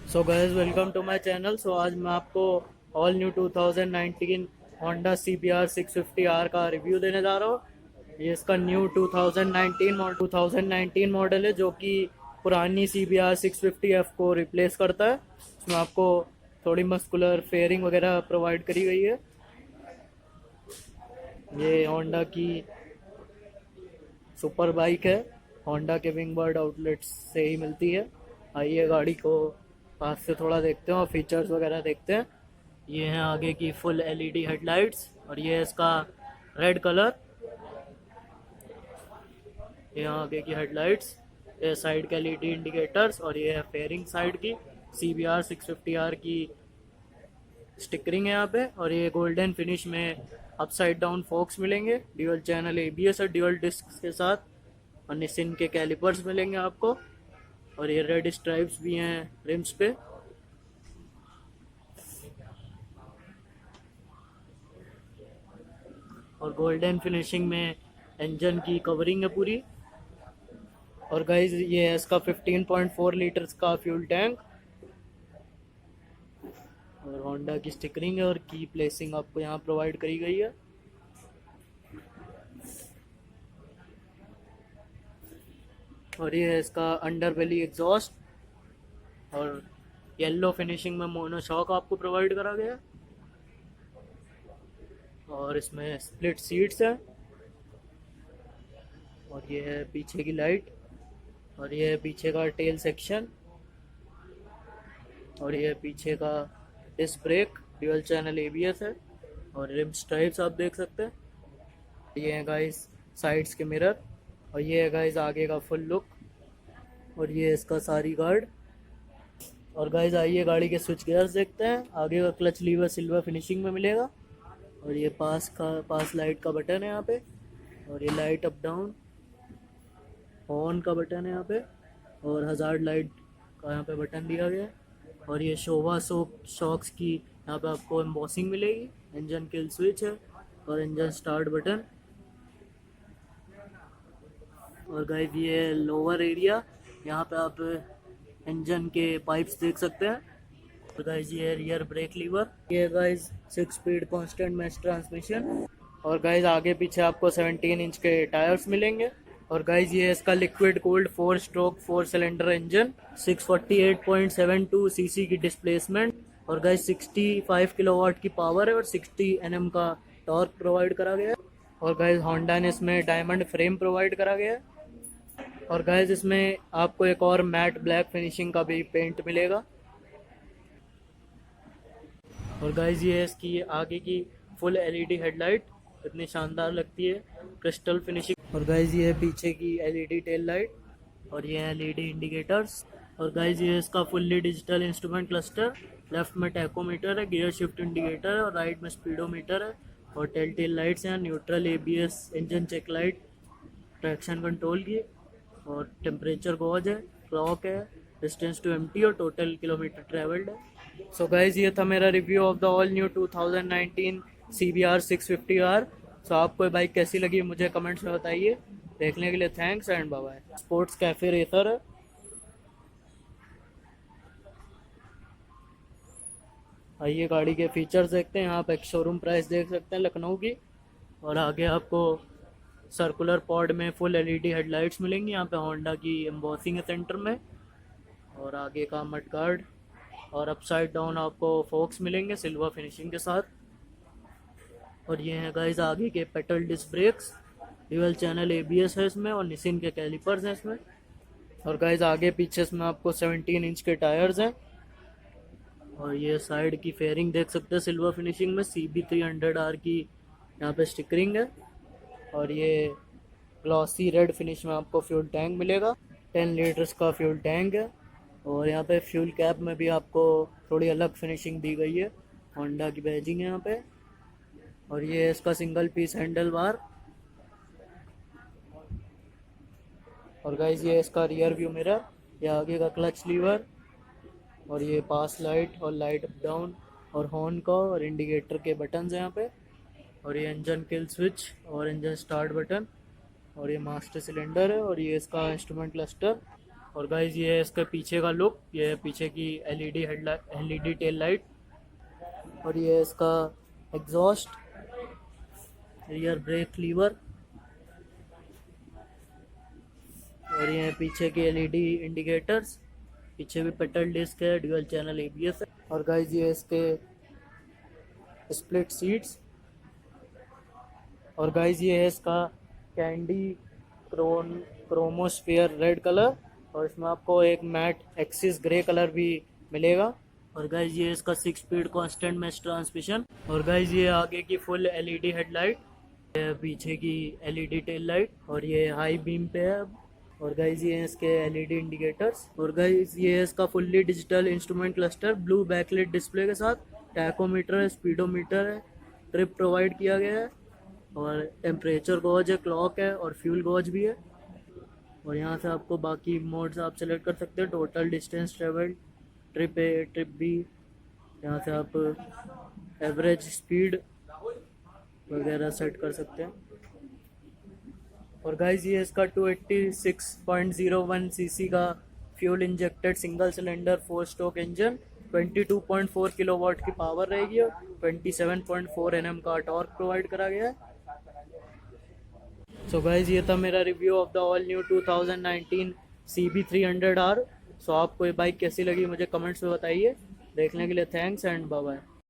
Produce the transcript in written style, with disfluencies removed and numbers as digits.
So guys welcome to my channel. So आज मैं आपको all new 2019 Honda CBR 650R का रिव्यू देने जा रहा हूँ। ये इसका न्यू 2019 मॉडल है जो कि पुरानी CBR 650F को रिप्लेस करता है। इसमें आपको थोड़ी मस्कुलर फेयरिंग वगैरह प्रोवाइड करी गई है। ये होंडा की सुपर बाइक है, होंडा के विंग बर्ड आउटलेट्स से ही मिलती है। आइए गाड़ी को पास से थोड़ा देखते हैं और फीचर्स वगैरह देखते हैं। ये है आगे की फुल LED हेडलाइट्स और ये है इसका रेड कलर। ये आगे की हेडलाइट्स, ये साइड के LED इंडिकेटर्स और ये है फेयरिंग साइड की CBR 650R की स्टिकरिंग है यहाँ पे। और ये गोल्डन फिनिश में अपसाइड डाउन फोक्स मिलेंगे, ड्यूअल चैनल ABS और ड्यूअल डिस्क के साथ, और निसिन के कैलिपर्स मिलेंगे आपको। और ये रेड स्ट्राइप्स भी हैं रिम्स पे। और गोल्डन फिनिशिंग में इंजन की कवरिंग है पूरी। और गाइज ये है इसका 15.4 लीटर्स का फ्यूल टैंक और होंडा की स्टिकरिंग है और की प्लेसिंग आपको यहाँ प्रोवाइड करी गई है। और ये है इसका अंडर बेली एग्जॉस्ट और येलो फिनिशिंग में मोनोशॉक आपको प्रोवाइड करा गया है। और इसमें स्प्लिट सीट्स हैं। और ये है पीछे की लाइट और ये है पीछे का टेल सेक्शन। और ये है पीछे का disc brake, dual channel ABS है और रिम स्ट्राइप्स आप देख सकते हैं। ये है गाइस साइड्स के मिरर और ये है गाइस आगे का फुल लुक। और ये है इसका सारी गार्ड। और गाइस आइए गाड़ी के स्विच गियर्स देखते हैं। आगे का क्लच लीवर सिल्वर फिनिशिंग में मिलेगा और ये पास लाइट का बटन है यहाँ पे। और ये लाइट अप डाउन ऑन का बटन है यहाँ पे और हजार्ड लाइट का यहाँ पे बटन दिया गया है। और ये शोभा शॉक्स की यहाँ पे आपको एम्बॉसिंग मिलेगी। इंजन किल स्विच है और इंजन स्टार्ट बटन। और गाइस ये लोअर एरिया, यहाँ पे आप इंजन के पाइप्स देख सकते हैं। और गाइस ये रियर ब्रेक लीवर, ये guys 6 speed constant match transmission. और गाइस आगे पीछे आपको 17 इंच के टायर्स मिलेंगे। और गाइस ये इसका liquid cooled 4 stroke 4 cylinder engine, 648.72 CC की डिस्प्लेसमेंट। और गाइस 65 किलोवाट की पावर है और 60 Nm का टॉर्क प्रोवाइड करा गया है। और गाइस होंडा ने इसमें डायमंड फ्रेम प्रोवाइड करा गया है। और गाइस इसमें आपको एक और मैट ब्लैक फिनिशिंग का भी पेंट मिलेगा। और गाइस ये इसकी आगे की फुल LED हेडलाइट इतनी शानदार लगती है, क्रिस्टल फिनिशिंग। और गाइस ये पीछे की LED टेल लाइट और ये LED इंडिकेटर्स। और गाइस ये इसका fully digital instrument cluster, left में टैकोमीटर है, गियर शिफ्ट इंडिकेटर है और राइट में स्पीडोमीटर है। और टेल लाइट्स हैं, neutral ABS, engine check light, traction control की, और टेम्परेचर गॉज है, क्लॉक है, डिस्टेंस टू एम्प्टी और टोटल किलोमीटर ट्रेवल्ड है। सो गाइज ये था मेरा review of the all new 2019 CBR 650R। सो आपको ये बाइक कैसी लगी मुझे कमेंट्स में बताइए। देखने के लिए thanks and bye bye. Sports cafe racer है। आइए गाड़ी के फीचर्स देखते हैं। यहाँ पे एक शोरूम प्राइस देख सकते हैं लखनऊ की। और आगे आपको सर्कुलर पॉड में फुल LED हेडलाइट्स मिलेंगी। यहाँ पे होंडा की एम्बॉसिंग है सेंटर में। और आगे का मड गार्ड और अपसाइड डाउन आपको फोक्स मिलेंगे सिल्वर फिनिशिंग के साथ। और ये हैं गाइस आगे के petal disc brakes, dual channel ABS है इसमें और निसिन के कैलिपर्स हैं इसमें। और गाइस आगे पीछे इसमें आपको 17 इंच के टायर्स हैं। और ये साइड की फेयरिंग देख सकते हैं सिल्वर फिनिशिंग में, CB300R की यहाँ पे स्टिकरिंग है। और ये ग्लॉसी रेड फिनिश में आपको फ्यूल टैंक मिलेगा, 10 लीटर्स का फ्यूल टैंक है। और यहाँ पे फ्यूल कैप में भी आपको थोड़ी अलग फिनिशिंग दी गई है, होंडा की बैजिंग है यहाँ पे। और ये इसका सिंगल पीस हैंडल बार। और गाइज ये इसका रियर व्यू मिरर, ये आगे का क्लच लीवर और ये पास लाइट और लाइट अप डाउन और हॉर्न का और इंडिकेटर के बटन हैं यहाँ पे। और ये इंजन किल स्विच और इंजन स्टार्ट बटन। और ये मास्टर सिलेंडर है और ये इसका इंस्ट्रूमेंट क्लस्टर और गाइज ये है इसके पीछे का लुक, ये है पीछे की LED headlight, LED tail light, और ये है इसका एग्जॉस्ट, रियर ब्रेक लीवर, और ये है पीछे की एलईडी इंडिकेटर्स, पीछे भी पेट्रोल डिस्क है, ड्यूअल चैनल एबीएस है। और गाइज ये इसके स्प्लिट सीट्स, और गाइज ये है इसका कैंडी क्रोमोस्फियर रेड कलर, और इसमें आपको एक मैट एक्सिस ग्रे कलर भी मिलेगा। और गाइज ये इसका 6 स्पीड कांस्टेंट मैच ट्रांसमिशन। और गाइज ये आगे की फुल एलईडी हेडलाइट, पीछे की एलईडी टेल लाइट, और ये हाई बीम पे है। और गाइज ये है इसके एलईडी इंडिकेटर्स। और गाइज ये है इसका fully digital instrument cluster blue backlight display के साथ, टैकोमीटर है, स्पीडोमीटर है, ट्रिप प्रोवाइड किया गया है, और टेम्परेचर गॉज है, क्लॉक है, और फ्यूल गॉज भी है। और यहाँ से आपको बाकी मोड्स आप सेलेक्ट कर सकते हैं, total distance travel, trip A, trip B, यहाँ से आप एवरेज स्पीड वगैरह सेट कर सकते हैं। और गाइज ये इसका 286.01 सीसी का fuel injected single cylinder 4 stroke engine, 22.4 kilowatt की पावर रहेगी, और 27.4 Nm का टॉर्क प्रोवाइड करा गया है। सो गाइज ये था मेरा review of the all new 2019 CB300R। सो आपको ये बाइक कैसी लगी मुझे कमेंट्स में बताइए। देखने के लिए थैंक्स एंड बाय बाय।